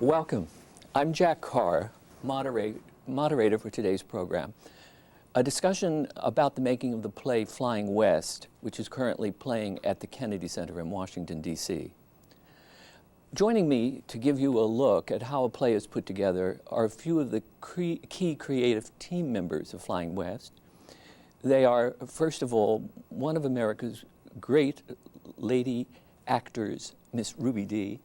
Welcome. I'm Jack Carr, moderator for today's program. A discussion about the making of the play Flyin West, which is currently playing at the Kennedy Center in Washington, D.C. Joining me to give you a look at how a play is put together are a few of the key creative team members of Flyin West. They are, first of all, one of America's great lady actors, Miss Ruby Dee,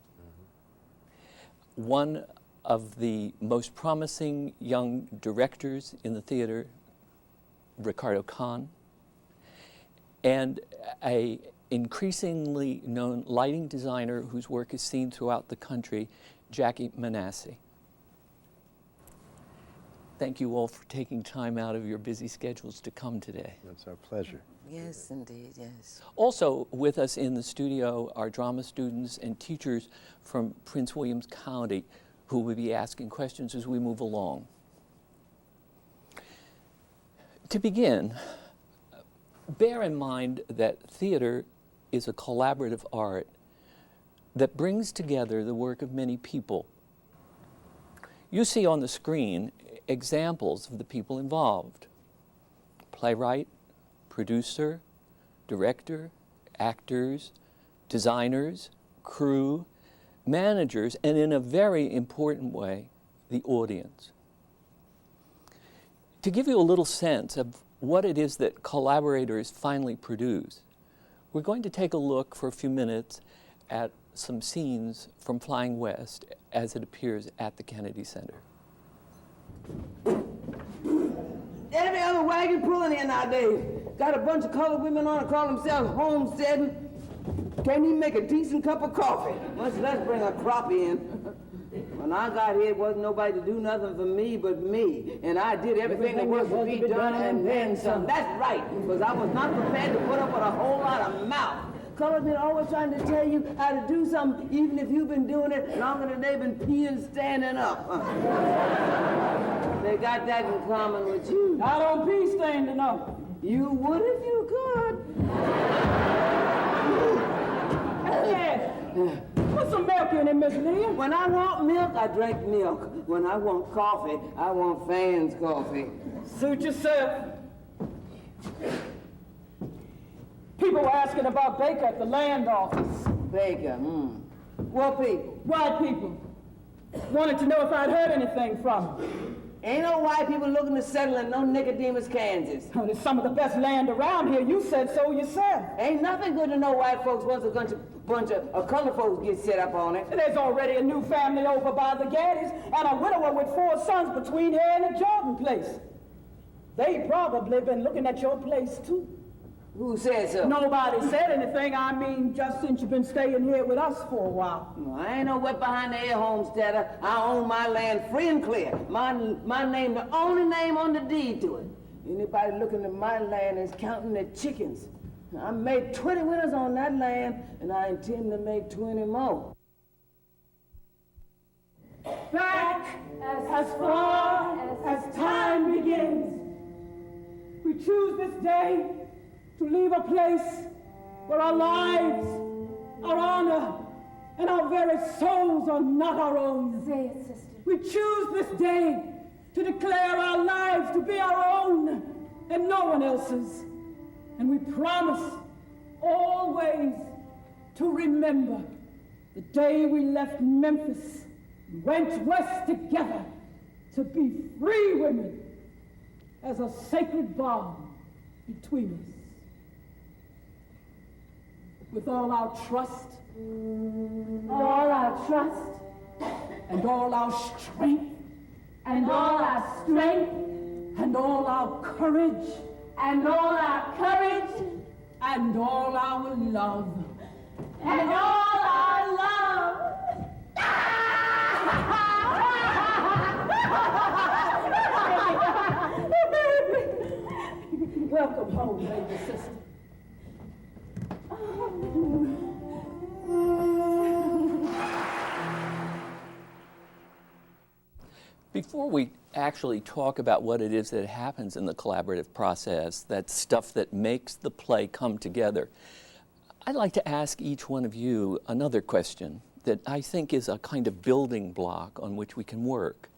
one of the most promising young directors in the theater, Ricardo Khan, and a increasingly known lighting designer whose work is seen throughout the country, Jackie Manassee. Thank you all for taking time out of your busy schedules to come today. It's our pleasure. Yes, indeed, yes. Also with us in the studio are drama students and teachers from Prince William County who will be asking questions as we move along. To begin, bear in mind that theater is a collaborative art that brings together the work of many people. You see on the screen examples of the people involved: playwright, producer, director, actors, designers, crew, managers, and in a very important way, the audience. To give you a little sense of what it is that collaborators finally produce, we're going to take a look for a few minutes at some scenes from Flyin West as it appears at the Kennedy Center. Every other wagon pulling in nowadays. Got a bunch of colored women on it, call themselves homesteading. Can't even make a decent cup of coffee, much less bring a crappie in. When I got here, wasn't nobody to do nothing for me but me. And I did everything that was to be done and then some. That's right, because I was not prepared to put up with a whole lot of mouth. Colored men always trying to tell you how to do something, even if you've been doing it longer than they've been peeing standing up. They got that in common with you. I don't pee standing up. You would if you could. Yes. Put some milk in it, Miss Leah. When I want milk, I drink milk. When I want coffee, I want Fan's coffee. Suit yourself. People were asking about Baker at the land office. Baker, What people? White people. Wanted to know if I'd heard anything from him. Ain't no white people looking to settle in no Nicodemus, Kansas. Oh, there's some of the best land around here. You said so yourself. Ain't nothing good to know white folks once a bunch of colored folks get set up on it. There's already a new family over by the Gaddies and a widower with 4 sons between here and the Jordan place. They probably been looking at your place, too. Who said so? Nobody said anything. I mean, just since you've been staying here with us for a while. No, I ain't no wet behind the ear homesteader. I own my land free and clear. My name, the only name on the deed to it. Anybody looking at my land is counting their chickens. I made 20 winners on that land, and I intend to make 20 more. Back as far as time begins, we choose this day to leave a place where our lives, our honor, and our very souls are not our own. Say it, sister. We choose this day to declare our lives to be our own and no one else's. And we promise always to remember the day we left Memphis and went west together to be free women as a sacred bond between us. With all our trust, and all our trust, and all our strength, and all our strength, and all our courage, and all our courage, and all our love, and all our love. Welcome home, baby sister. Before we actually talk about what it is that happens in the collaborative process, that stuff that makes the play come together, I'd like to ask each one of you another question that I think is a kind of building block on which we can work.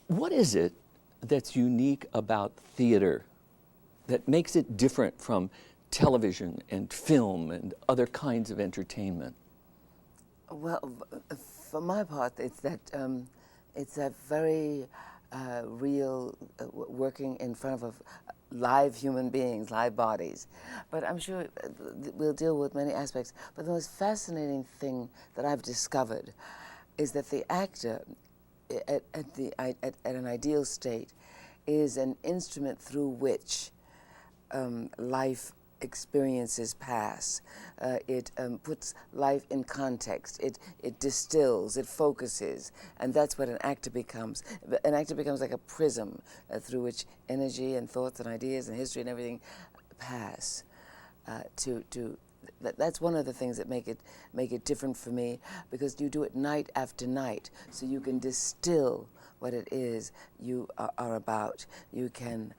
What is it that's unique about theater that makes it different from television and film and other kinds of entertainment? Well, for my part, it's that very real working in front of live human beings, live bodies. But I'm sure we'll deal with many aspects. But the most fascinating thing that I've discovered is that the actor, at an ideal state, is an instrument through which life experiences pass. It puts life in context. It distills, it focuses, and that's what an actor becomes. An actor becomes like a prism through which energy and thoughts and ideas and history and everything pass. That's one of the things that make it different for me, because you do it night after night, so you can distill what it is you are about. You can,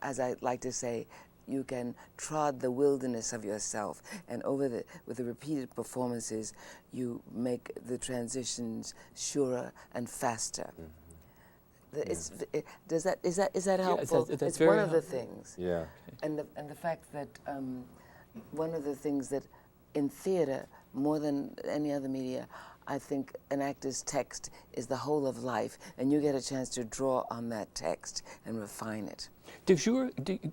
as I like to say, you can trod the wilderness of yourself, and with the repeated performances, you make the transitions surer and faster. Mm-hmm. Is that helpful? That's it's very one of the helpful. things. Yeah. And the fact that one of the things that in theater, more than any other media, I think an actor's text is the whole of life, and you get a chance to draw on that text and refine it.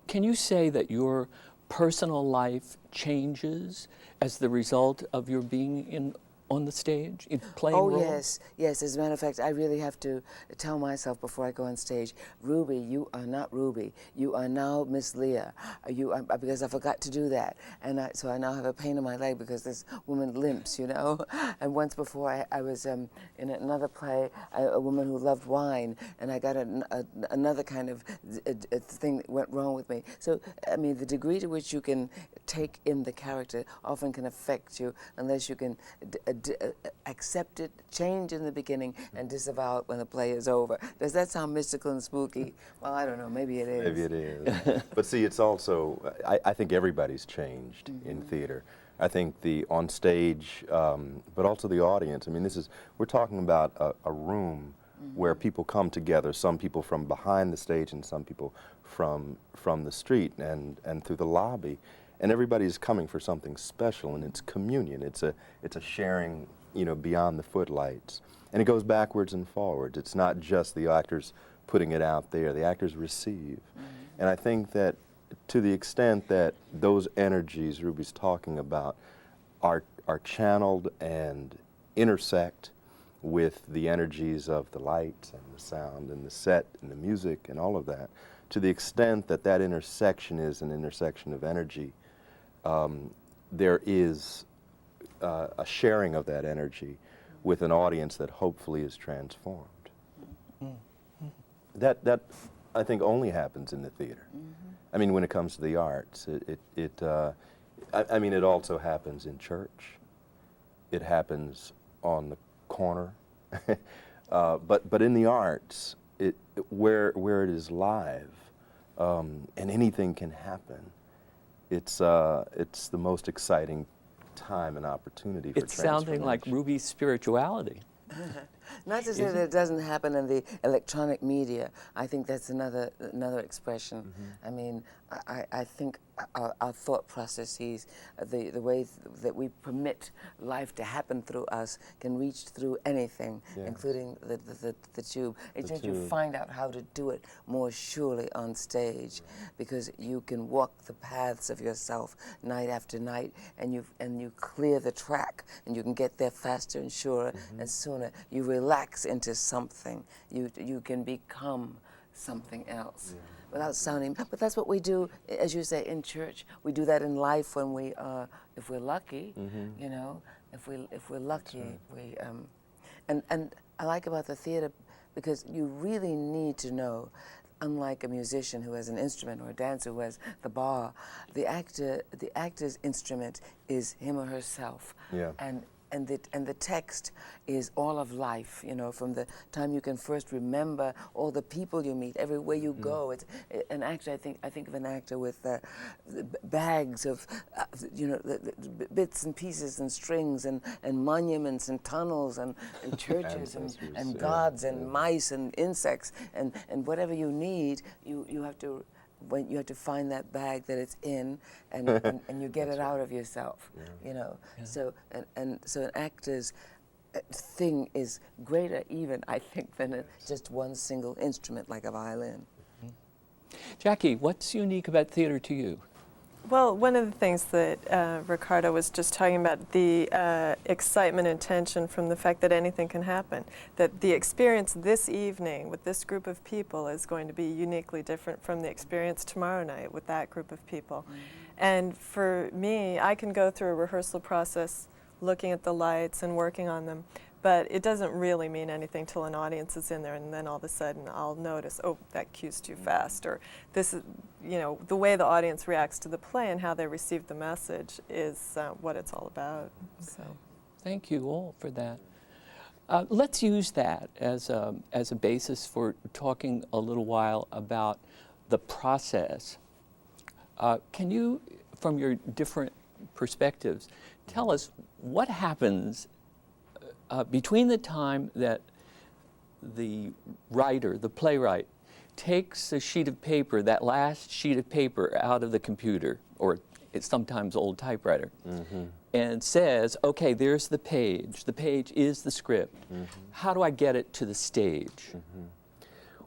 Can you say that your personal life changes as the result of your being on the stage, in playing roles? Yes. As a matter of fact, I really have to tell myself before I go on stage, Ruby, you are not Ruby. You are now Miss Leah. Because I forgot to do that, and so I now have a pain in my leg because this woman limps, you know. And once before, I was in another play, a woman who loved wine, and I got another kind of thing that went wrong with me. So, I mean, the degree to which you can take in the character often can affect you unless you can accept it, change in the beginning, and disavow it when the play is over. Does that sound mystical and spooky? Well, I don't know. Maybe it is. Maybe it is. But see, it's also, I think everybody's changed in theater. I think the on stage, but also the audience. I mean, we're talking about a room where people come together, some people from behind the stage and some people from the street and through the lobby. And everybody's coming for something special, and it's communion. It's a sharing, you know, beyond the footlights. And it goes backwards and forwards. It's not just the actors putting it out there. The actors receive. And I think that to the extent that those energies Ruby's talking about are channeled and intersect with the energies of the lights and the sound and the set and the music and all of that, to the extent that that intersection is an intersection of energy, there is a sharing of that energy with an audience that hopefully is transformed. That I think only happens in the theater. I mean, when it comes to the arts, I mean, it also happens in church. It happens on the corner, but in the arts, where it is live, and anything can happen. It's the most exciting time and opportunity for It's sounding like transformation. Ruby's spirituality. Not to say that it doesn't happen in the electronic media. I think that's another expression. I mean, I think our thought processes, the way that we permit life to happen through us, can reach through anything, including the tube. It's just you find out how to do it more surely on stage, because you can walk the paths of yourself night after night, and you clear the track, and you can get there faster and surer and sooner. You relax into something. You can become something else. Without sounding, but that's what we do, as you say, in church. We do that in life when we, if we're lucky, you know, if we're lucky, we, and I like about the theater, because you really need to know, unlike a musician who has an instrument or a dancer who has the bar, the actor's instrument is him or herself, the text is all of life, you know, from the time you can first remember all the people you meet, everywhere you go. It's an actor. I think of an actor with bags of, you know, the bits and pieces and strings and monuments and tunnels and churches and gods and mice and insects and whatever you need, you have to. When you have to find that bag that it's in, and you get it out of yourself, you know. So so an actor's thing is greater, even I think, than just one single instrument like a violin. Jackie, what's unique about theater to you? Well, one of the things that Ricardo was just talking about, the excitement and tension from the fact that anything can happen, that the experience this evening with this group of people is going to be uniquely different from the experience tomorrow night with that group of people. And for me, I can go through a rehearsal process looking at the lights and working on them, but it doesn't really mean anything till an audience is in there, and then all of a sudden I'll notice, oh, that cue's too fast, or this is, you know, the way the audience reacts to the play and how they receive the message is what it's all about. So, thank you all for that. Let's use that as a basis for talking a little while about the process. Can you, from your different perspectives, tell us what happens between the time that the writer, the playwright, takes a sheet of paper, that last sheet of paper out of the computer, or it's sometimes old typewriter, and says, okay, there's the page. The page is the script. How do I get it to the stage?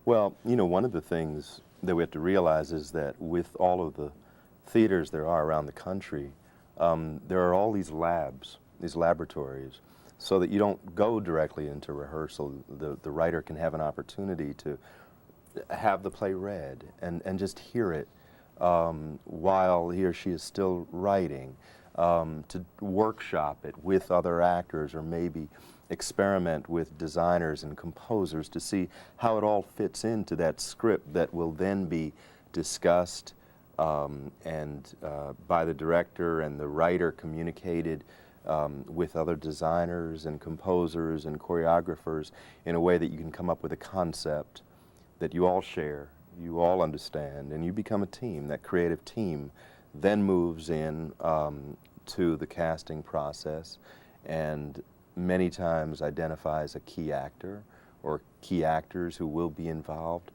Well, you know, one of the things that we have to realize is that with all of the theaters there are around the country, there are all these labs, these laboratories, so that you don't go directly into rehearsal. The writer can have an opportunity to have the play read and just hear it while he or she is still writing, to workshop it with other actors, or maybe experiment with designers and composers to see how it all fits into that script that will then be discussed and by the director and the writer communicated with other designers and composers and choreographers in a way that you can come up with a concept that you all share, you all understand, and you become a team. That creative team then moves in to the casting process and many times identifies a key actor or key actors who will be involved,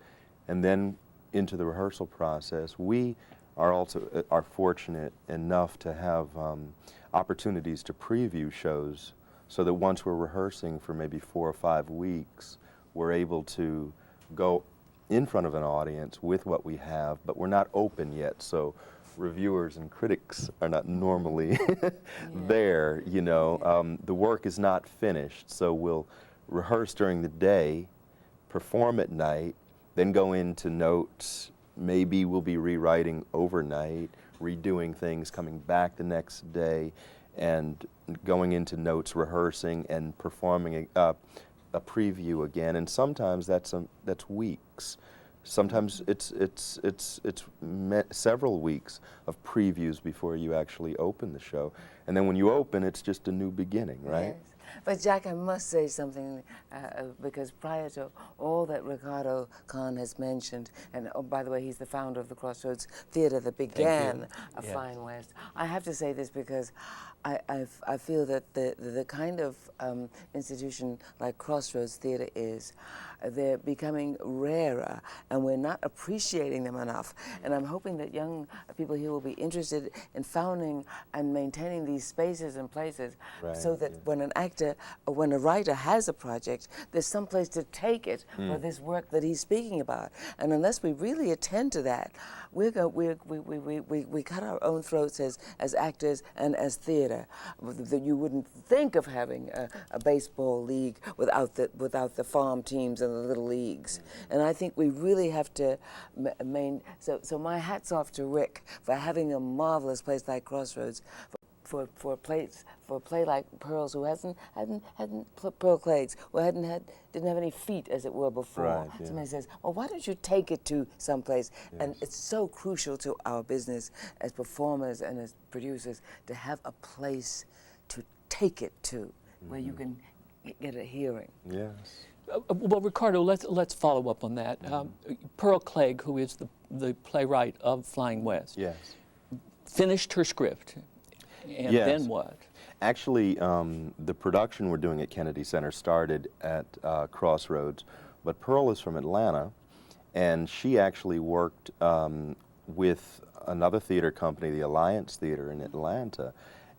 and then into the rehearsal process. We are also fortunate enough to have opportunities to preview shows, so that once we're rehearsing for maybe 4 or 5 weeks, we're able to go in front of an audience with what we have, but we're not open yet, so reviewers and critics are not normally there, you know. The work is not finished, so we'll rehearse during the day, perform at night, then go into notes. Maybe we'll be rewriting overnight, redoing things, coming back the next day, and going into notes, rehearsing, and performing a preview again. And sometimes that's weeks. Sometimes it's several weeks of previews before you actually open the show. And then when you open, it's just a new beginning, right? Yes. But Jack, I must say something, because prior to all that Ricardo Khan has mentioned, and oh, by the way, he's the founder of the Crossroads Theater that began Flyin West. I have to say this because I feel that the kind of institution like Crossroads Theater is, they're becoming rarer, and we're not appreciating them enough. And I'm hoping that young people here will be interested in founding and maintaining these spaces and places, so that when an actor or when a writer has a project, there's some place to take it for this work that he's speaking about. And unless we really attend to that, we cut our own throats as actors and as theater. That you wouldn't think of having a baseball league without the farm teams and the little leagues. And I think we really have to so my hat's off to Rick for having a marvelous place like Crossroads, for a play like Pearl's, who Pearl Cleage, who didn't have any feet, as it were, before. Right, yeah. Somebody says, well, why don't you take it to someplace? Yes. And it's so crucial to our business as performers and as producers to have a place to take it to. where you can get a hearing. Yes. Well, Ricardo, let's follow up on that. Pearl Cleage, who is the playwright of Flyin West, Yes. finished her script, and Yes. then what? Actually, the production we're doing at Kennedy Center started at Crossroads, but Pearl is from Atlanta, and she actually worked with another theater company, the Alliance Theater in Atlanta,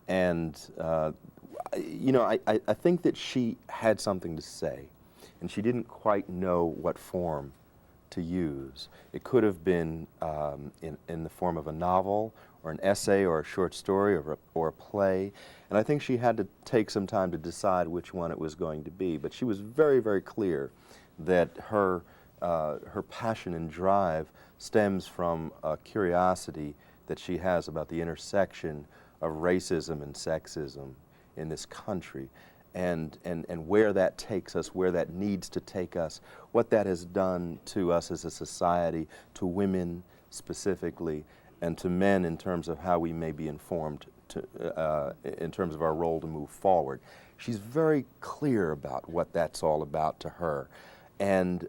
and you know, I think that she had something to say, and she didn't quite know what form to use. It could have been in the form of a novel, or an essay, or a short story, or a play, and I think she had to take some time to decide which one it was going to be. But she was very, very clear that her passion and drive stems from a curiosity that she has about the intersection of racism and sexism in this country, and where that takes us, where that needs to take us, what that has done to us as a society, to women specifically, and to men in terms of how we may be informed in terms of our role to move forward. She's very clear about what that's all about to her, and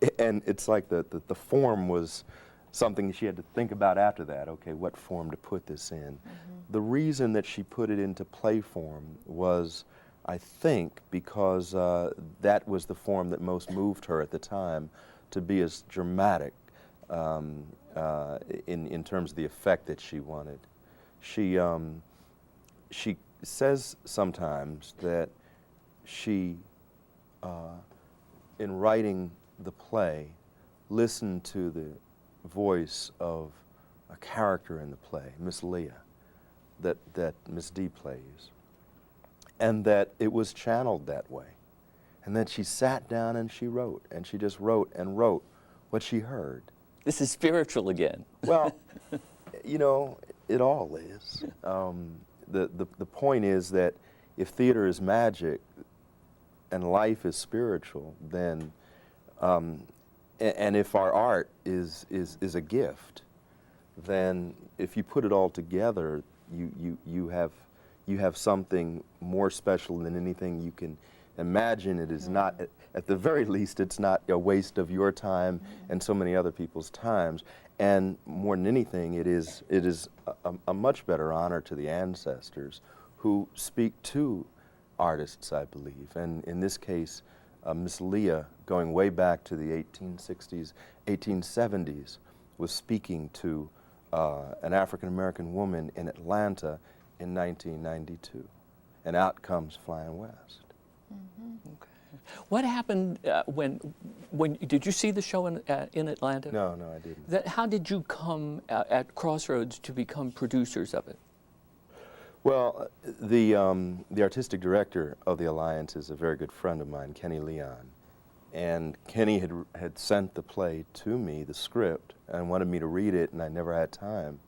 it's like the form was something she had to think about after that. Okay, what form to put this in? Mm-hmm. The reason that she put it into play form was, I think, because that was the form that most moved her at the time to be as dramatic in terms of the effect that she wanted. She says sometimes that she, in writing the play, listened to the voice of a character in the play, Miss Leah, that Miss Dee plays, and that it was channeled that way, and that she sat down and she wrote, and she just wrote and wrote what she heard. This is spiritual again. Well, you know, it all is. The point is that if theater is magic and life is spiritual, then and if our art is a gift, then if you put it all together, you have something more special than anything you can imagine. It is not, at the very least, it's not a waste of your time and so many other people's times. And more than anything, it is a much better honor to the ancestors who speak to artists, I believe. And in this case, Miss Leah, going way back to the 1860s, 1870s, was speaking to an African-American woman in Atlanta in 1992. And out comes Flyin West. Mm-hmm. Okay. What happened when did you see the show in Atlanta? No, I didn't. How did you come at Crossroads to become producers of it? Well, the artistic director of the Alliance is a very good friend of mine, Kenny Leon. And Kenny had sent the play to me, the script, and wanted me to read it, and I never had time.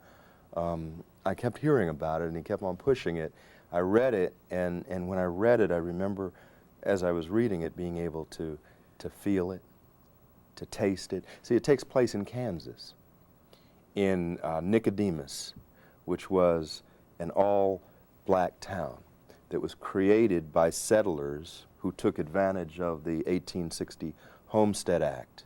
I kept hearing about it, and he kept on pushing it. I read it, and when I read it, I remember, as I was reading it, being able to feel it, to taste it. See, it takes place in Kansas, in Nicodemus, which was an all-black town that was created by settlers who took advantage of the 1860 Homestead Act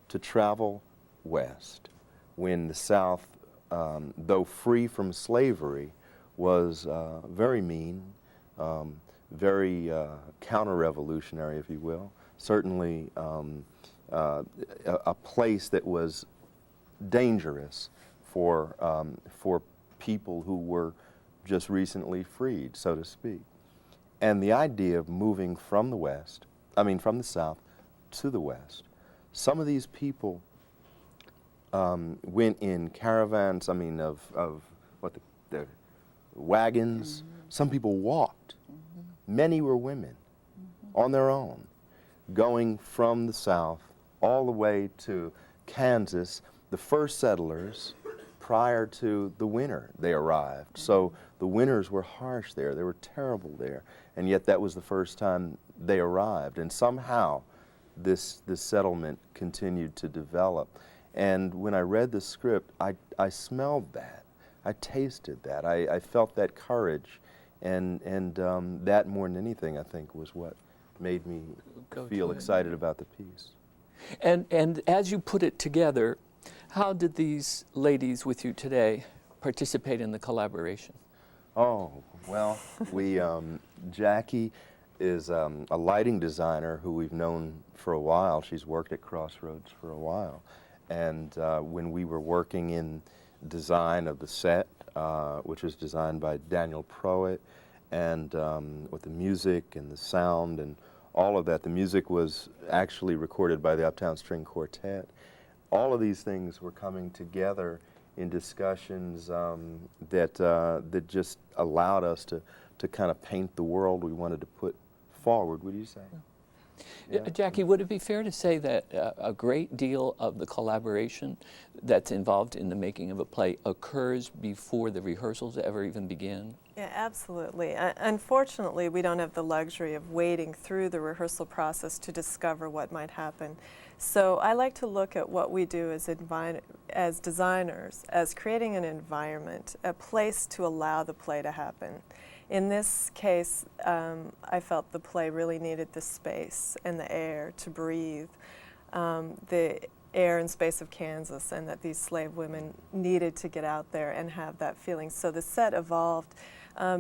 to travel west when the South, though free from slavery, was very mean, very counter-revolutionary, if you will. Certainly a place that was dangerous for people who were just recently freed, so to speak. And the idea of moving from the South to the West, some of these people went in caravans, of the wagons. Mm-hmm. Some people walked. Mm-hmm. Many were women, mm-hmm, on their own, going from the South all the way to Kansas, the first settlers prior to the winter they arrived. Mm-hmm. So the winters were harsh there, they were terrible there, and yet that was the first time they arrived. And somehow this settlement continued to develop. And when I read the script, I smelled that. I tasted that. I felt that courage and that more than anything, I think, was what made me feel excited about the piece. And as you put it together, how did these ladies with you today participate in the collaboration? Oh, well, Jackie is a lighting designer who we've known for a while. She's worked at Crossroads for a while. And when we were working in design of the set, which was designed by Daniel Proet, and with the music and the sound and all of that, the music was actually recorded by the Uptown String Quartet. All of these things were coming together in discussions that just allowed us to kind of paint the world we wanted to put forward, would you say? Yeah. Jackie, would it be fair to say that a great deal of the collaboration that's involved in the making of a play occurs before the rehearsals ever even begin? Yeah, absolutely. Unfortunately, we don't have the luxury of waiting through the rehearsal process to discover what might happen. So I like to look at what we do as designers, as creating an environment, a place to allow the play to happen. In this case, I felt the play really needed the space and the air to breathe, the air and space of Kansas, and that these slave women needed to get out there and have that feeling. So the set evolved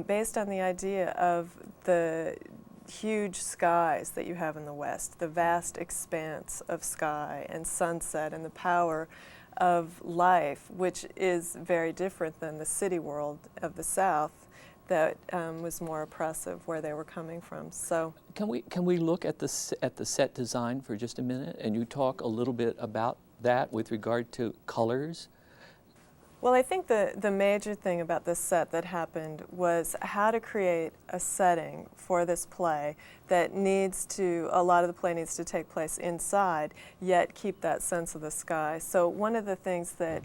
based on the idea of the huge skies that you have in the West, the vast expanse of sky and sunset and the power of life, which is very different than the city world of the South that was more oppressive where they were coming from. So can we look at the set design for just a minute, and you talk a little bit about that with regard to colors? Well, I think the major thing about this set that happened was how to create a setting for this play that a lot of the play needs to take place inside, yet keep that sense of the sky. So one of the things that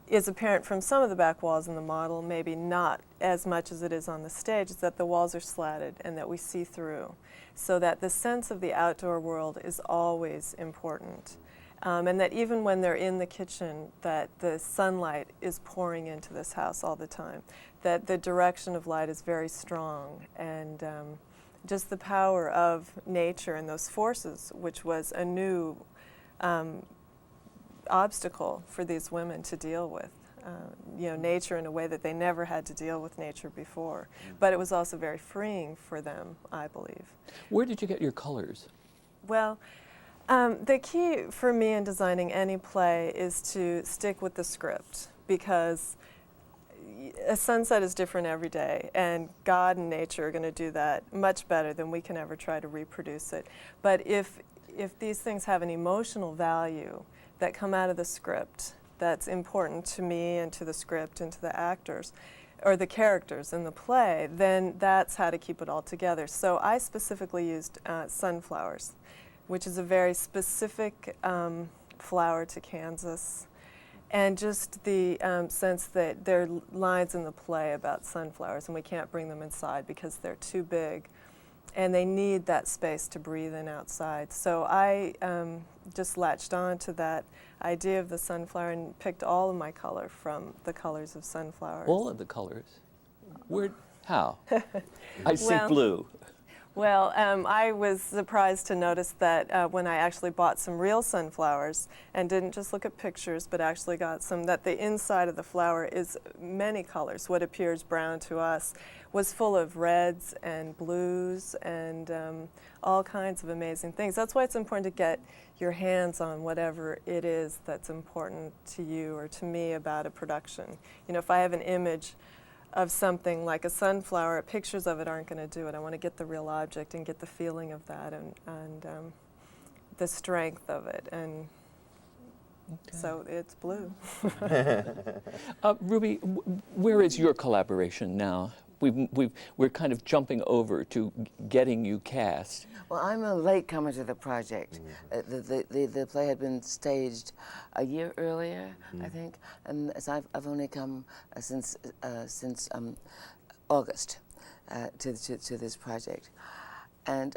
is apparent from some of the back walls in the model, maybe not as much as it is on the stage, is that the walls are slatted and that we see through, so that the sense of the outdoor world is always important. And that even when they're in the kitchen, that the sunlight is pouring into this house all the time, that the direction of light is very strong, and just the power of nature and those forces, which was a new obstacle for these women to deal with. Nature in a way that they never had to deal with nature before. But it was also very freeing for them, I believe. Where did you get your colors? Well, the key for me in designing any play is to stick with the script, because a sunset is different every day, and God and nature are going to do that much better than we can ever try to reproduce it. But if these things have an emotional value that come out of the script that's important to me and to the script and to the actors, or the characters in the play, then that's how to keep it all together. So I specifically used sunflowers, which is a very specific flower to Kansas, and just the sense that there are lines in the play about sunflowers and we can't bring them inside because they're too big and they need that space to breathe in outside. So I just latched on to that idea of the sunflower and picked all of my color from the colors of sunflowers. All of the colors? How? I see blue. Well, I was surprised to notice that when I actually bought some real sunflowers and didn't just look at pictures, but actually got some, that the inside of the flower is many colors. What appears brown to us was full of reds and blues and all kinds of amazing things. That's why it's important to get your hands on whatever it is that's important to you or to me about a production. If I have an image of something like a sunflower, pictures of it aren't going to do it. I want to get the real object and get the feeling of that and the strength of it. And so it's blue. Ruby, where is your collaboration now? We're kind of jumping over to getting you cast. Well, I'm a latecomer to the project. The play had been staged a year earlier, I think, and so I've only come since August to this project, and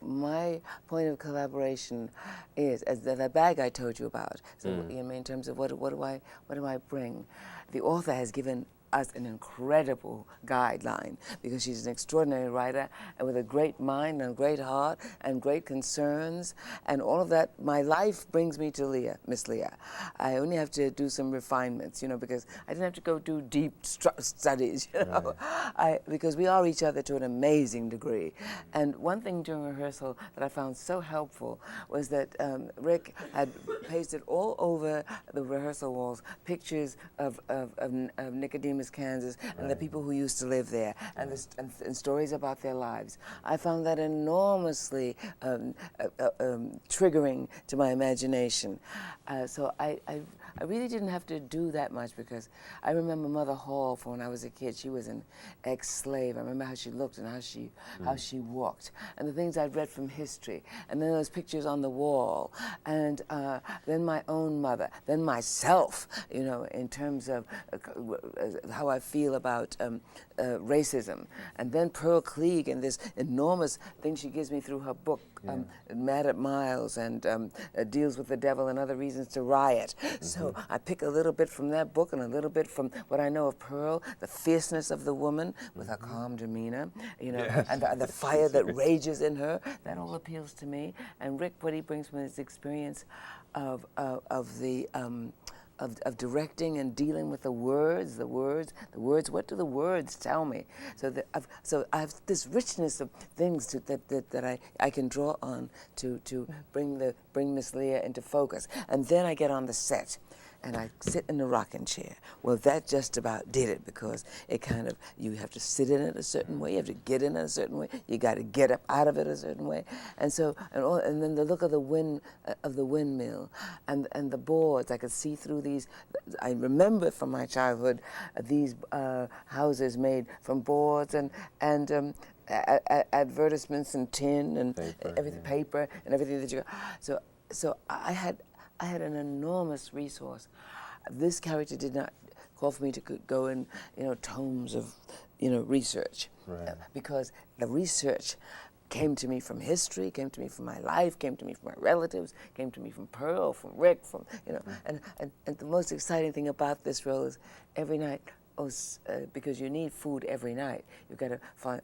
my point of collaboration is as the bag I told you about. So in terms of what do I bring, the author has given us an incredible guideline because she's an extraordinary writer and with a great mind and a great heart and great concerns and all of that. My life brings me to Miss Leah. I only have to do some refinements, you know, because I didn't have to go do deep studies, you know, because we are each other to an amazing degree. And one thing during rehearsal that I found so helpful was that Rick had pasted all over the rehearsal walls pictures of Nicodemus, Kansas, and the people who used to live there, and stories about their lives. I found that enormously triggering to my imagination. So I really didn't have to do that much because I remember Mother Hall from when I was a kid. She was an ex-slave. I remember how she looked and how she walked, and the things I'd read from history, and then those pictures on the wall, and then my own mother, then myself, you know, in terms of how I feel about racism, and then Pearl Cleage and this enormous thing she gives me through her book, Mad at Miles, and deals with the devil and other reasons to riot. So I pick a little bit from that book and a little bit from what I know of Pearl, the fierceness of the woman with her calm demeanor, you know, and the fire that rages in her. That all appeals to me. And Rick, what he brings from his experience of directing and dealing with the words. What do the words tell me? So I have this richness of things that I can draw on to bring Miss Leah into focus. And then I get on the set and I sit in the rocking chair. Well, that just about did it because it kind of, you have to sit in it a certain way, you have to get in it a certain way, you got to get up out of it a certain way. And so, and then the look of the windmill and the boards, I could see through these. I remember from my childhood these houses made from boards and advertisements and tin and paper and everything that you. So I had an enormous resource. This character did not call for me to go in, you know, tomes of, you know, research, because the research came to me from history, came to me from my life, came to me from my relatives, came to me from Pearl, from Rick, from, you know, and the most exciting thing about this role is every night. Because you need food every night. You've got to find.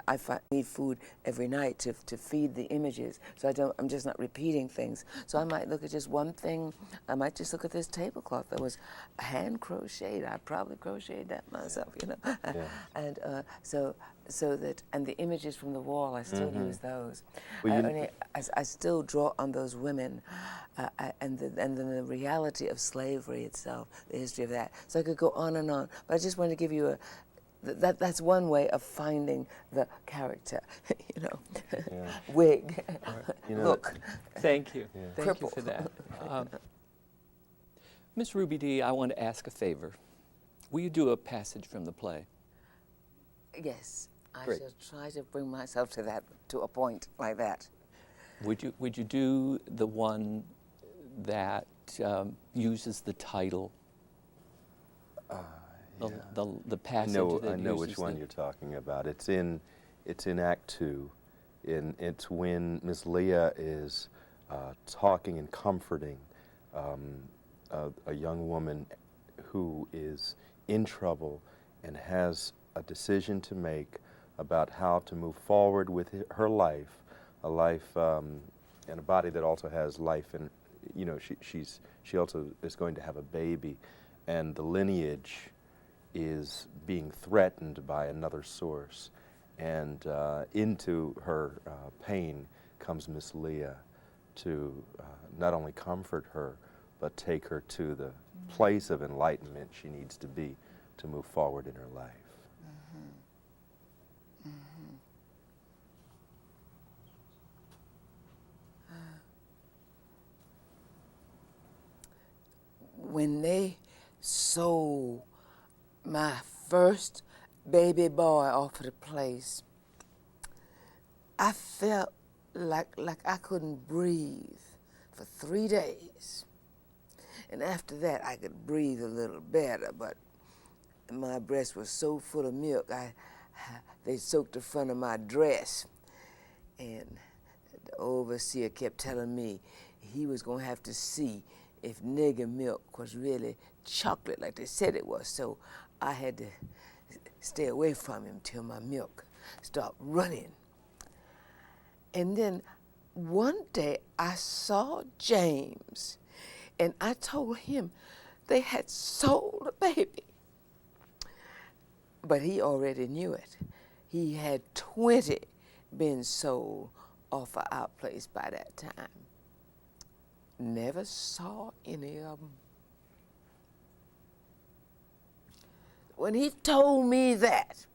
Need food every night to feed the images. So I'm just not repeating things. So I might look at just one thing. I might just look at this tablecloth that was hand crocheted. I probably crocheted that myself, you know. And so that, and the images from the wall, I still use those. Well, I still draw on those women, and then the reality of slavery itself, the history of that. So I could go on and on, but I just wanted to give you that's one way of finding the character, you know. Wig, You know, look. Thank you. Thank you Cripple. for that. Miss Ruby Dee, I want to ask a favor. Will you do a passage from the play? Yes, I Great. shall try to bring myself to a point like that. Would you do the one that uses the title? The passage that I know uses which one the- you're talking about. It's in Act 2. It's when Miss Leah is talking and comforting a young woman who is in trouble and has a decision to make about how to move forward with her life, a life and a body that also has life, and you know she also is going to have a baby, and the lineage is being threatened by another source, and into her pain comes Miss Leah to not only comfort her but take her to the place of enlightenment she needs to be to move forward in her life. When they sold my first baby boy off of the place, I felt like I couldn't breathe for 3 days. And after that, I could breathe a little better, but my breast was so full of milk, they soaked the front of my dress. And the overseer kept telling me he was going to have to see if nigger milk was really chocolate like they said it was. So I had to stay away from him till my milk start running. And then one day I saw James, and I told him they had sold a baby. But he already knew it. He had 20 been sold off of our place by that time. Never saw any of them. When he told me that,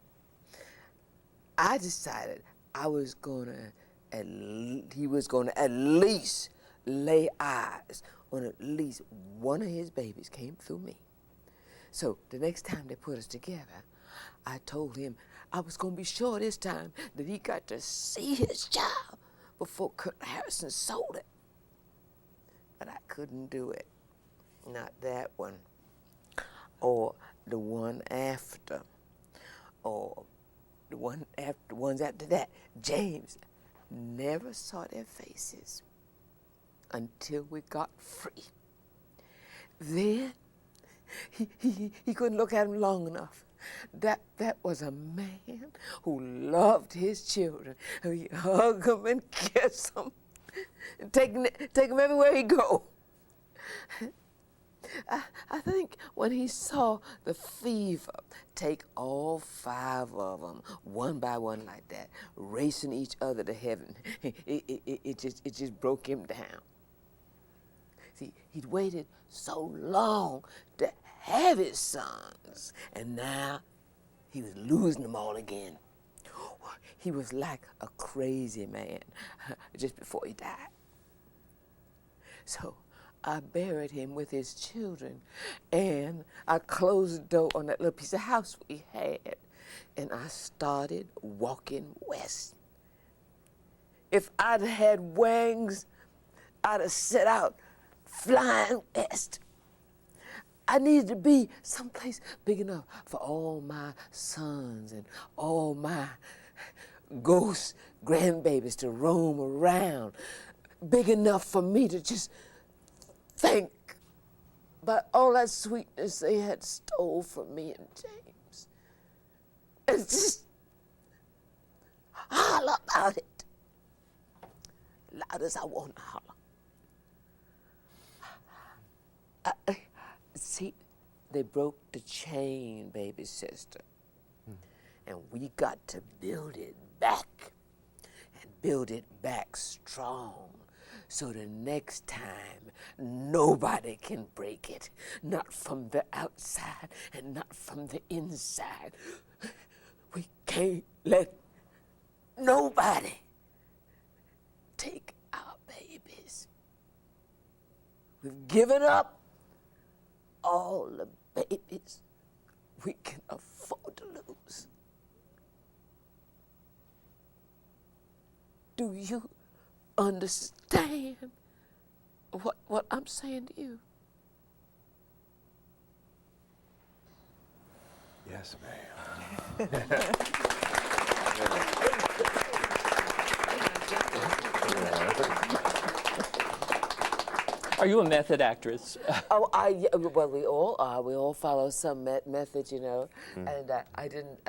I decided he was gonna at least lay eyes on at least one of his babies came through me. So the next time they put us together, I told him I was gonna be sure this time that he got to see his child before Kurt Harrison sold it. But I couldn't do it. Not that one. Or the one after. Or the ones after that. James never saw their faces until we got free. Then he couldn't look at them long enough. That was a man who loved his children. He hugged them and kissed them, and take them everywhere he go. I think when he saw the fever take all 5 of them, one by one like that, racing each other to heaven, it just broke him down. See, he'd waited so long to have his sons, and now he was losing them all again. He was like a crazy man just before he died. So I buried him with his children, and I closed the door on that little piece of house we had, and I started walking west. If I'd had wings, I'd have set out flying west. I needed to be someplace big enough for all my sons and all my ghost grandbabies to roam around, big enough for me to just think about all that sweetness they had stole from me and James. And just holler about it, loud as I want to holler. See, they broke the chain, baby sister. And we got to build it back, and build it back strong, so the next time nobody can break it, not from the outside and not from the inside. We can't let nobody take our babies. We've given up all the babies we can afford to lose. Do you understand what I'm saying to you? Yes, ma'am. Are you a method actress? Oh, well, we all are. We all follow some method, you know. And I didn't.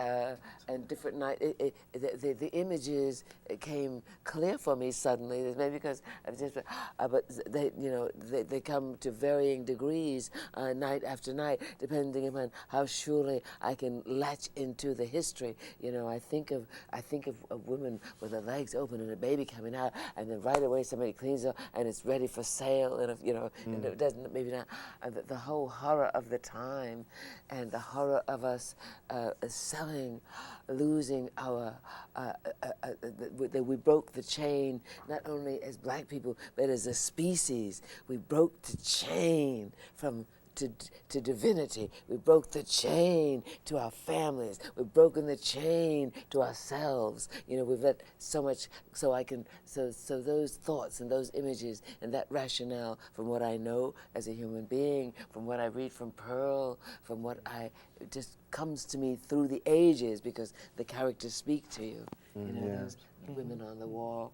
And different night, the images came clear for me suddenly. Maybe because I've just, but they, you know, they come to varying degrees, night after night, depending upon how surely I can latch into the history. You know, I think of a woman with her legs open and a baby coming out, and then right away somebody cleans her and it's ready for sale, and you know, and it doesn't, maybe not. The whole horror of the time, and the horror of us selling, losing our, that we broke the chain, not only as black people, but as a species. We broke the chain from to divinity. We broke the chain to our families. We've broken the chain to ourselves. You know, we've let so much, so those thoughts and those images and that rationale, from what I know as a human being, from what I read from Pearl, from what it just comes to me through the ages, because the characters speak to you. You know, yeah. those women on the wall.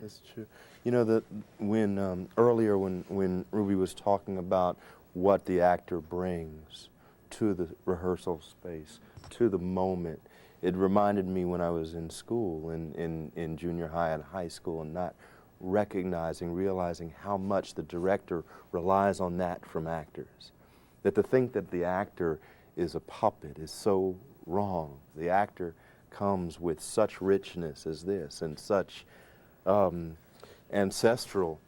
That's true. You know, when earlier when Ruby was talking about what the actor brings to the rehearsal space, to the moment. It reminded me when I was in school, in junior high and high school, and not realizing how much the director relies on that from actors. That to think that the actor is a puppet is so wrong. The actor comes with such richness as this, and such ancestral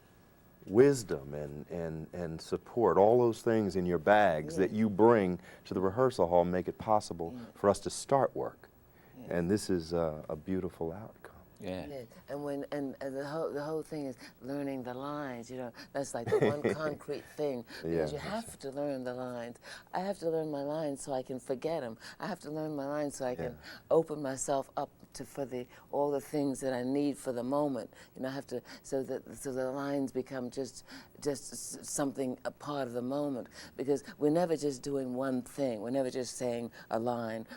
wisdom and support, all those things in your bags that you bring to the rehearsal hall make it possible for us to start work. And this is a beautiful outcome. Yeah. And the whole thing is learning the lines. You know, that's like the one concrete thing, because you have to learn the lines. I have to learn my lines so I can forget them. I have to learn my lines so I can open myself up for all the things that I need for the moment. You know, I have to so the lines become just something, a part of the moment, because we're never just doing one thing. We're never just saying a line.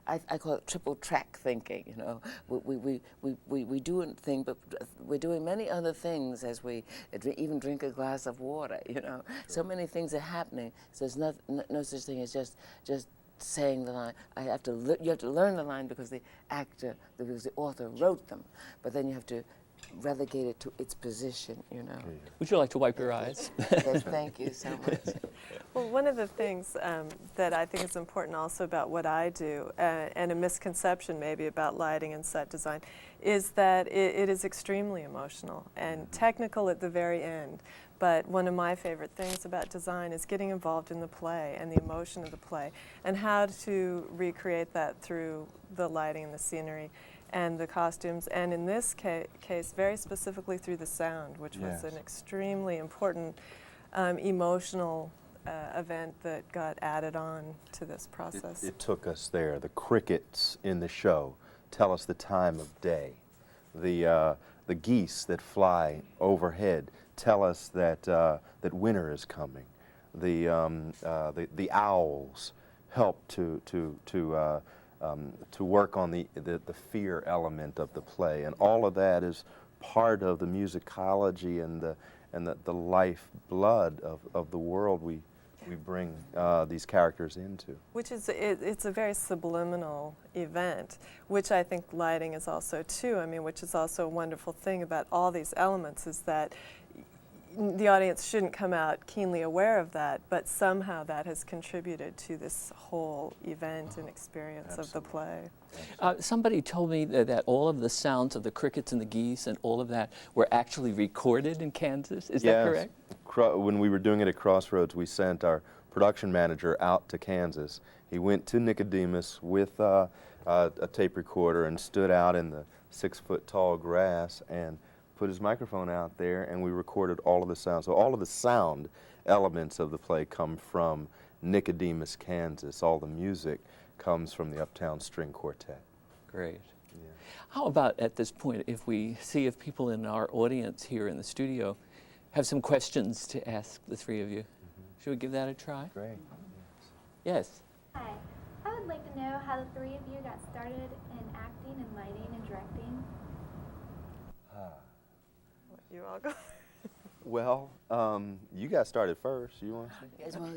I call it triple track thinking. You know, we do a thing, but we're doing many other things as we even drink a glass of water. You know, so many things are happening. So there's no such thing as just saying the line. You have to learn the line because the author wrote them, but then you have to relegate it to its position, you know. Would you like to wipe your eyes? Yes, thank you so much. Well, one of the things that I think is important also about what I do, and a misconception maybe about lighting and set design, is that it is extremely emotional and technical at the very end. But one of my favorite things about design is getting involved in the play and the emotion of the play, and how to recreate that through the lighting and the scenery and the costumes, and in this case, very specifically through the sound, which was an extremely important emotional event that got added on to this process. It took us there. The crickets in the show tell us the time of day. The geese that fly overhead tell us that that winter is coming. The owls help to work on the fear element of the play, and all of that is part of the musicology and the lifeblood of the world we bring these characters into. Which is, it's a very subliminal event, which I think lighting is also too. I mean, which is also a wonderful thing about all these elements, is that the audience shouldn't come out keenly aware of that, but somehow that has contributed to this whole event and experience of the play. Somebody told me that all of the sounds of the crickets and the geese and all of that were actually recorded in Kansas. Is that correct? When we were doing it at Crossroads, we sent our production manager out to Kansas. He went to Nicodemus with a tape recorder and stood out in the 6-foot-tall grass and put his microphone out there, and we recorded all of the sound. So all of the sound elements of the play come from Nicodemus, Kansas. All the music comes from the Uptown String Quartet. Great. Yeah. How about at this point if we see if people in our audience here in the studio have some questions to ask the three of you? Should we give that a try? Great. Yes. Hi. I would like to know how the three of you got started in acting and lighting and directing. You all go. Well, you got started first. You want to say? Yes, well,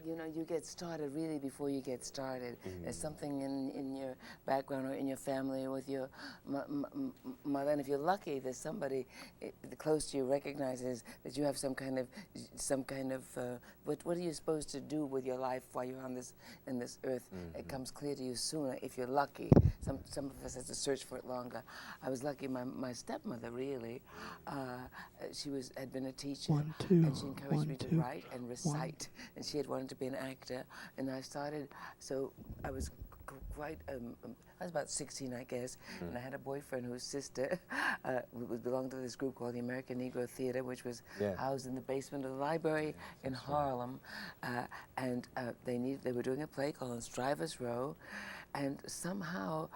you know, you get started really before you get started. There's something in your background or in your family with your mother, and if you're lucky, there's somebody close to you recognizes that you have some kind of what are you supposed to do with your life while you're on in this earth? It comes clear to you sooner if you're lucky. Some of us have to search for it longer. I was lucky. My stepmother really. She had been a teacher, and she encouraged me to write and recite, and she had wanted to be an actor, and I started, so I was quite, I was about 16, I guess, and I had a boyfriend whose sister belonged to this group called the American Negro Theater, which was housed in the basement of the library in Harlem, and they were doing a play called On Strivers Row, and somehow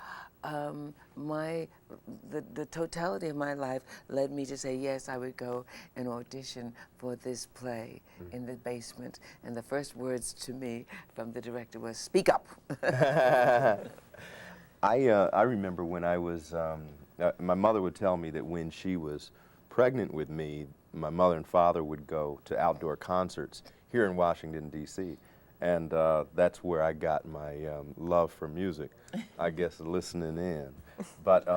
the totality of my life led me to say yes, I would go and audition for this play in the basement. And the first words to me from the director was, "Speak up." I remember when I was, my mother would tell me that when she was pregnant with me, my mother and father would go to outdoor concerts here in Washington, D.C. And that's where I got my love for music, I guess, listening in. But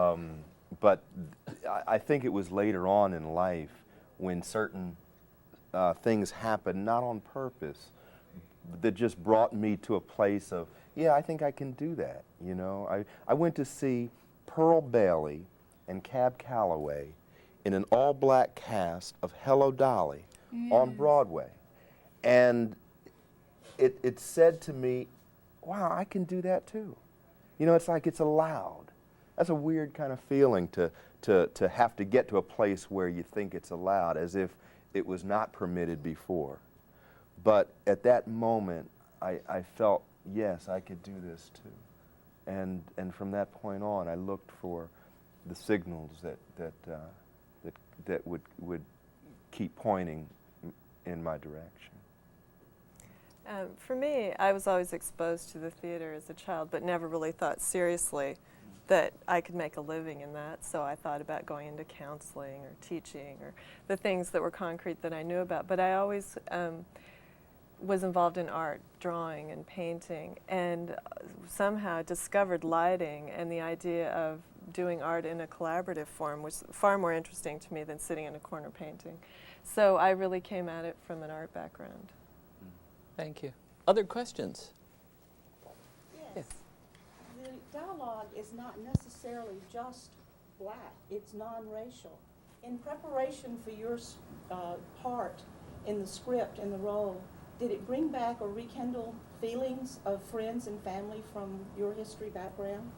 I think it was later on in life when certain things happened, not on purpose, that just brought me to a place of, yeah, I think I can do that, you know. I went to see Pearl Bailey and Cab Calloway in an all-black cast of Hello Dolly on Broadway. And it said to me, wow, I can do that too. You know, it's like it's allowed. That's a weird kind of feeling to have to get to a place where you think it's allowed, as if it was not permitted before. But at that moment, I felt, yes, I could do this too. And from that point on, I looked for the signals that would keep pointing in my direction. For me, I was always exposed to the theater as a child, but never really thought seriously that I could make a living in that. So I thought about going into counseling or teaching or the things that were concrete that I knew about. But I always was involved in art, drawing and painting, and somehow discovered lighting and the idea of doing art in a collaborative form was far more interesting to me than sitting in a corner painting. So I really came at it from an art background. Thank you. Other questions? Yes. The dialogue is not necessarily just black, it's non-racial. In preparation for your part in the script, in the role, did it bring back or rekindle feelings of friends and family from your history background?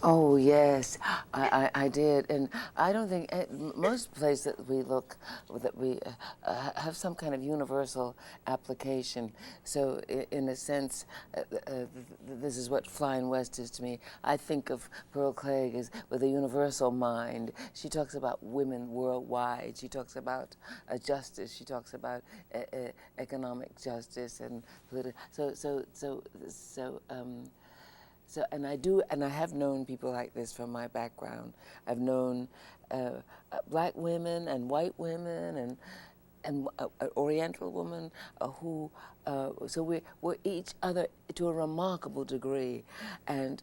Oh, yes, I did. And I don't think most places that we look, that we have some kind of universal application. So in a sense, this is what Flyin West is to me. I think of Pearl Cleage as with a universal mind. She talks about women worldwide. She talks about justice. She talks about economic justice and political. So, and I have known people like this from my background. I've known black women and white women and Oriental women who, so we're each other to a remarkable degree, and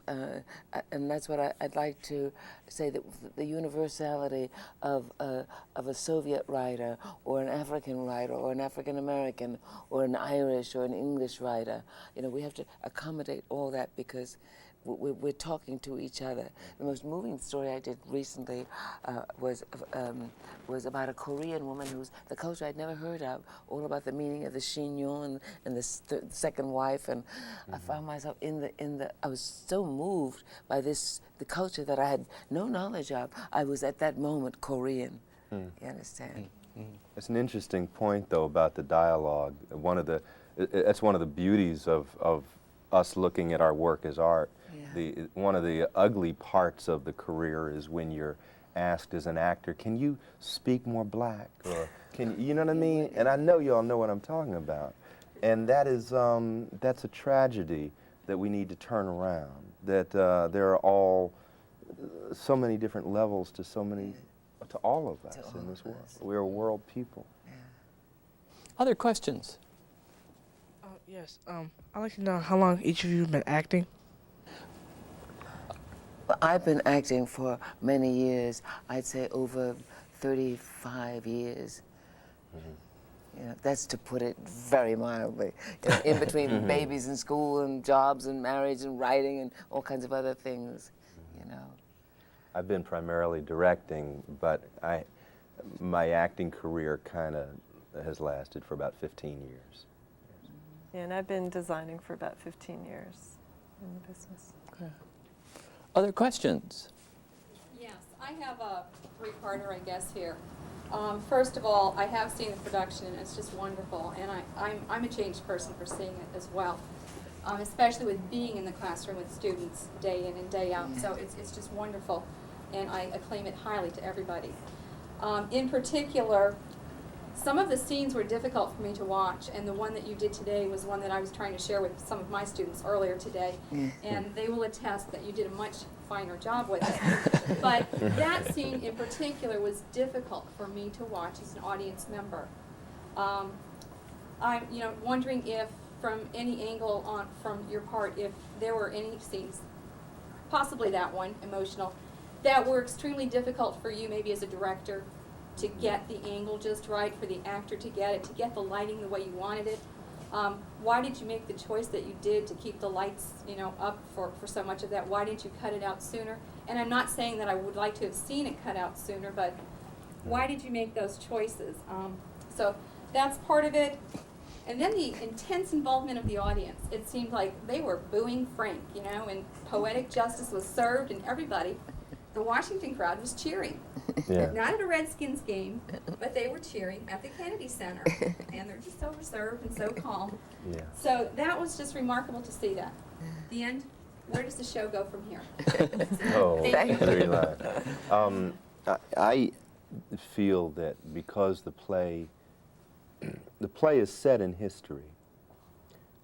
that's what I'd like to say, that the universality of a Soviet writer or an African writer or an African American or an Irish or an English writer, you know, we have to accommodate all that because we're talking to each other. The most moving story I did recently was about a Korean woman who's the culture I'd never heard of, all about the meaning of the chignon and the second wife, and I found myself I was so moved by the culture that I had no knowledge of. I was at that moment Korean. You understand? It's an interesting point, though, about the dialogue. That's one of the beauties of us looking at our work as art. Yeah. One of the ugly parts of the career is when you're asked as an actor, can you speak more black? Or you know what I mean? And I know you all know what I'm talking about. And that is, that's a tragedy that we need to turn around. That there are all so many different levels to all of us in this world. We're a world people. Yeah. Other questions? Yes. I'd like to know how long each of you have been acting. Well, I've been acting for many years. I'd say over 35 years. You know, that's to put it very mildly. You know, in between babies and school and jobs and marriage and writing and all kinds of other things, you know. I've been primarily directing, but my acting career kind of has lasted for about 15 years. Yeah, and I've been designing for about 15 years in the business. Okay. Other questions? Yes, I have a three-parter, I guess, here. First of all, I have seen the production, and it's just wonderful, and I'm a changed person for seeing it as well, especially with being in the classroom with students day in and day out. So it's just wonderful, and I acclaim it highly to everybody. In particular, some of the scenes were difficult for me to watch, and the one that you did today was one that I was trying to share with some of my students earlier today, and they will attest that you did a much finer job with it. But that scene in particular was difficult for me to watch as an audience member. I'm, wondering if from any angle from your part, if there were any scenes, possibly that one, emotional, that were extremely difficult for you maybe as a director to get the angle just right, for the actor to get it, to get the lighting the way you wanted it. Why did you make the choice that you did to keep the lights, up for so much of that? Why didn't you cut it out sooner? And I'm not saying that I would like to have seen it cut out sooner, but why did you make those choices? So that's part of it. And then the intense involvement of the audience. It seemed like they were booing Frank, and poetic justice was served, and everybody, the Washington crowd was cheering. Yeah. Not at a Redskins game, but they were cheering at the Kennedy Center. And they're just so reserved and so calm. Yeah. So that was just remarkable to see that. The end, where does the show go from here? Oh, Thank you. very loud. I feel that because the play is set in history,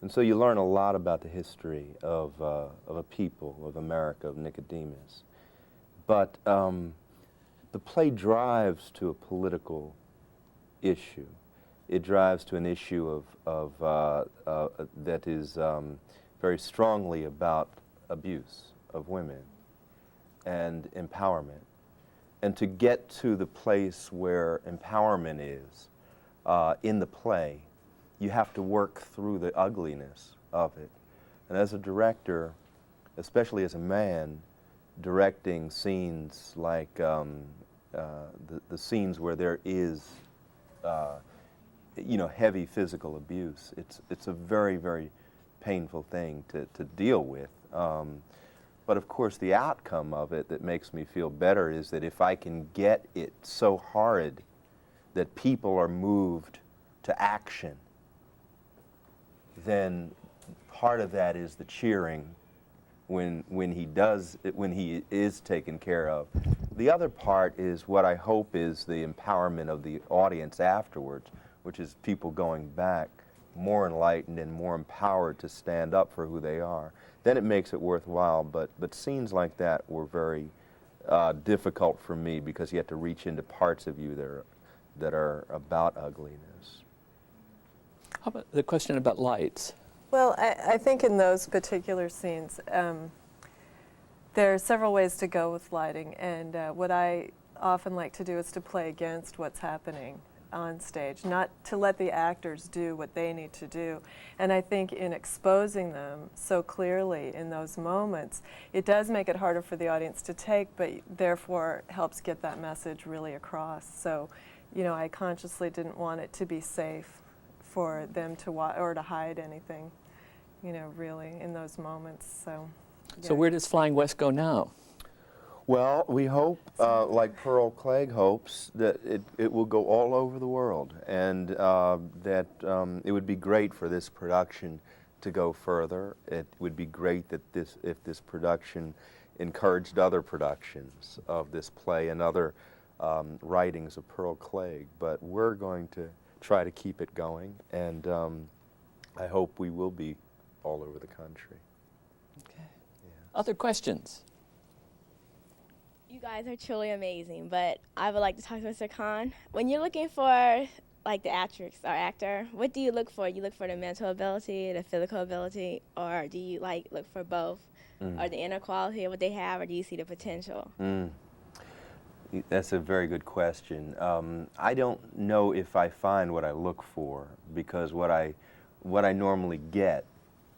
and so you learn a lot about the history of a people, of America, of Nicodemus. But the play drives to a political issue. It drives to an issue that is very strongly about abuse of women and empowerment. And to get to the place where empowerment is in the play, you have to work through the ugliness of it. And as a director, especially as a man, directing scenes like the scenes where there is, heavy physical abuse, it's a very, very painful thing to deal with. But of course, the outcome of it that makes me feel better is that if I can get it so horrid that people are moved to action, then part of that is the cheering when he is taken care of. The other part is what I hope is the empowerment of the audience afterwards, which is people going back more enlightened and more empowered to stand up for who they are. Then it makes it worthwhile, but scenes like that were very difficult for me because you have to reach into parts of you that are about ugliness. How about the question about lights? Well, I think in those particular scenes, there are several ways to go with lighting, and what I often like to do is to play against what's happening on stage, not to let the actors do what they need to do. And I think in exposing them so clearly in those moments, it does make it harder for the audience to take, but therefore helps get that message really across. So, I consciously didn't want it to be safe for them to watch or to hide anything, really in those moments. So where does Flyin West go now? Well, we hope, like Pearl Cleage hopes, that it will go all over the world, and that it would be great for this production to go further. It would be great that if this production encouraged other productions of this play and other writings of Pearl Cleage. But we're going to try to keep it going, and I hope we will be all over the country. Okay. Yeah. Other questions? You guys are truly amazing, but I would like to talk to Mr. Khan. When you're looking for the actress or actor, what do you look for? You look for the mental ability, the physical ability, or do you look for both? Or the inner quality of what they have, or do you see the potential? That's a very good question. I don't know if I find what I look for, because what I normally get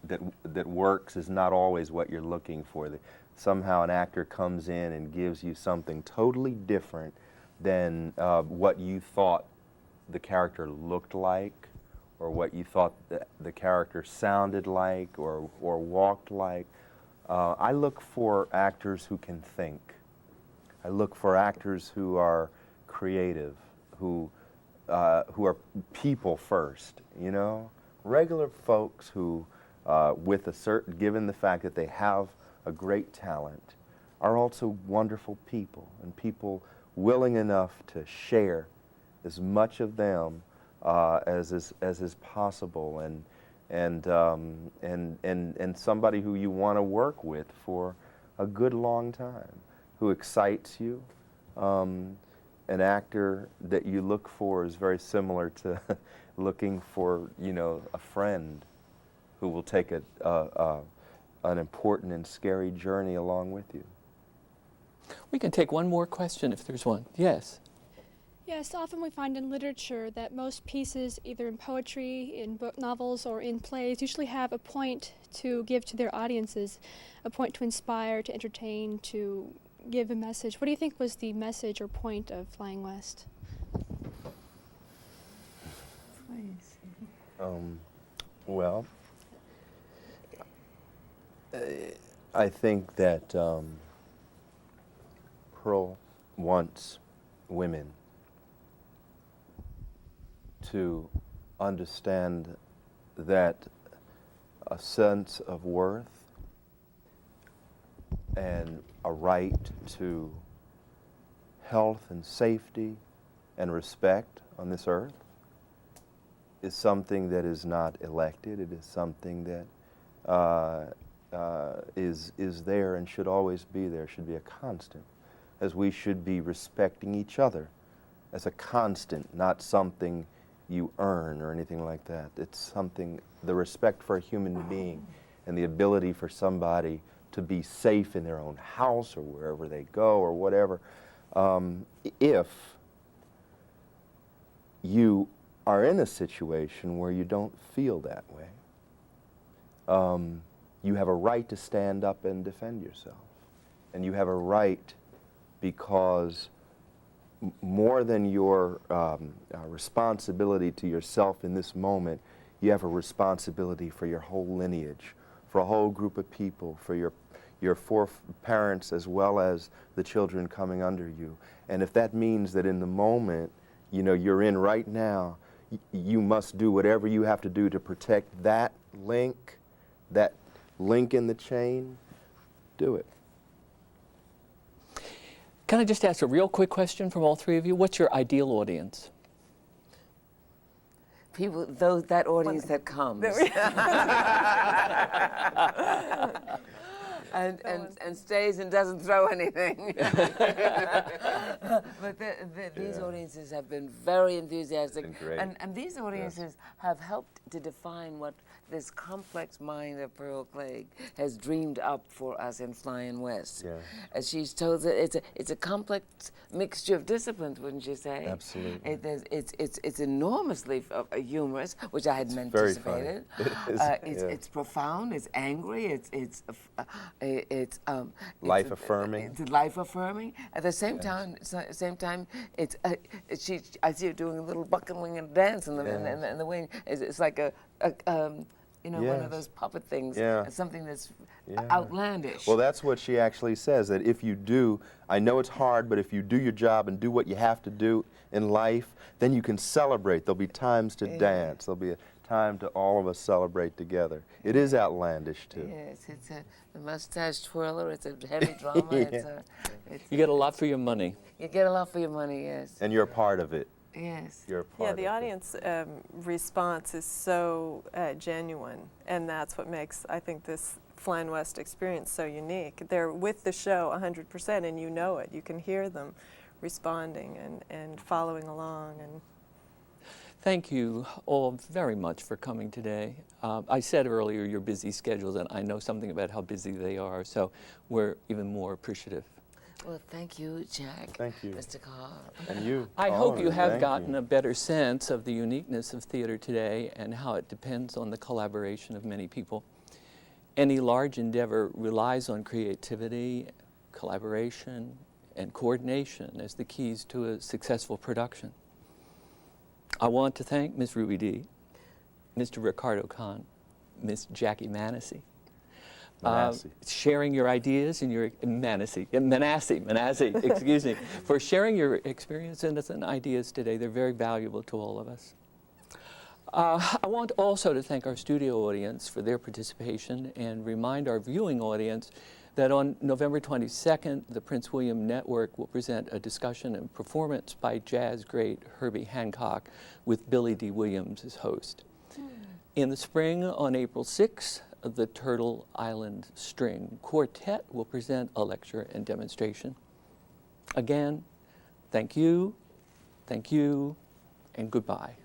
that works is not always what you're looking for. Somehow an actor comes in and gives you something totally different than what you thought the character looked like, or what you thought the character sounded like or walked like. I look for actors who can think. I look for actors who are creative, who are people first, regular folks who, with a certain, given the fact that they have a great talent, are also wonderful people, and people willing enough to share as much of them as is possible, and somebody who you want to work with for a good long time, who excites you. An actor that you look for is very similar to looking for, you know, a friend who will take an important and scary journey along with you. We can take one more question if there's one. Yes. Yes, often we find in literature that most pieces, either in poetry, in book novels, or in plays, usually have a point to give to their audiences, a point to inspire, to entertain, to give a message. What do you think was the message or point of Flyin West? Well, I think that Pearl wants women to understand that a sense of worth and a right to health and safety and respect on this earth is something that is not elected. It is something that is there and should always be there, should be a constant, as we should be respecting each other as a constant, not something you earn or anything like that. It's something, the respect for a human being and the ability for somebody to be safe in their own house or wherever they go or whatever. If you are in a situation where you don't feel that way, you have a right to stand up and defend yourself. And you have a right because more than your responsibility to yourself in this moment, you have a responsibility for your whole lineage, for a whole group of people, for your four parents as well as the children coming under you. And if that means that in the moment, you know, you're in right now, you must do whatever you have to do to protect that link in the chain, do it. Can I just ask a real quick question from all three of you? What's your ideal audience? People, that audience that comes. and stays and doesn't throw anything. But these audiences have been very enthusiastic. And these audiences have helped to define what this complex mind of Pearl Cleage has dreamed up for us in Flyin West. Yeah. As she's told, it's a complex mixture of disciplines, wouldn't you say? Absolutely. It's enormously humorous, which I hadn't anticipated. It's profound. It's angry. It's life affirming. It's life affirming. At the same time, it's I see her doing a little bucking and dance in the wing. It's like one of those puppet things. Something that's outlandish. Well, that's what she actually says, that if you do, I know it's hard, but if you do your job and do what you have to do in life, then you can celebrate. There'll be times to dance. There'll be a time to all of us celebrate together. It is outlandish, too. Yes, it's a mustache twirler. It's a heavy drama. You get a lot for your money. You get a lot for your money, yes. And you're a part of it. Yes. You're a part of it. The audience response is so genuine, and that's what makes, I think, this Flyin West experience so unique. They're with the show 100%, and you know it. You can hear them responding and following along. And thank you all very much for coming today. I said earlier your busy schedules, and I know something about how busy they are, so we're even more appreciative. Well, thank you, Jack. Thank you. Mr. Carr. And you. I hope you have gotten a better sense of the uniqueness of theater today and how it depends on the collaboration of many people. Any large endeavor relies on creativity, collaboration, and coordination as the keys to a successful production. I want to thank Ms. Ruby Dee, Mr. Ricardo Khan, Ms. Jackie Manassee, sharing your ideas and your Manassee, excuse me, for sharing your experiences and ideas today. They're very valuable to all of us. I want also to thank our studio audience for their participation and remind our viewing audience that on November 22nd, the Prince William Network will present a discussion and performance by jazz great Herbie Hancock with Billy D. Williams as host. In the spring, on April 6th, the Turtle Island String Quartet will present a lecture and demonstration. Again, thank you, and goodbye.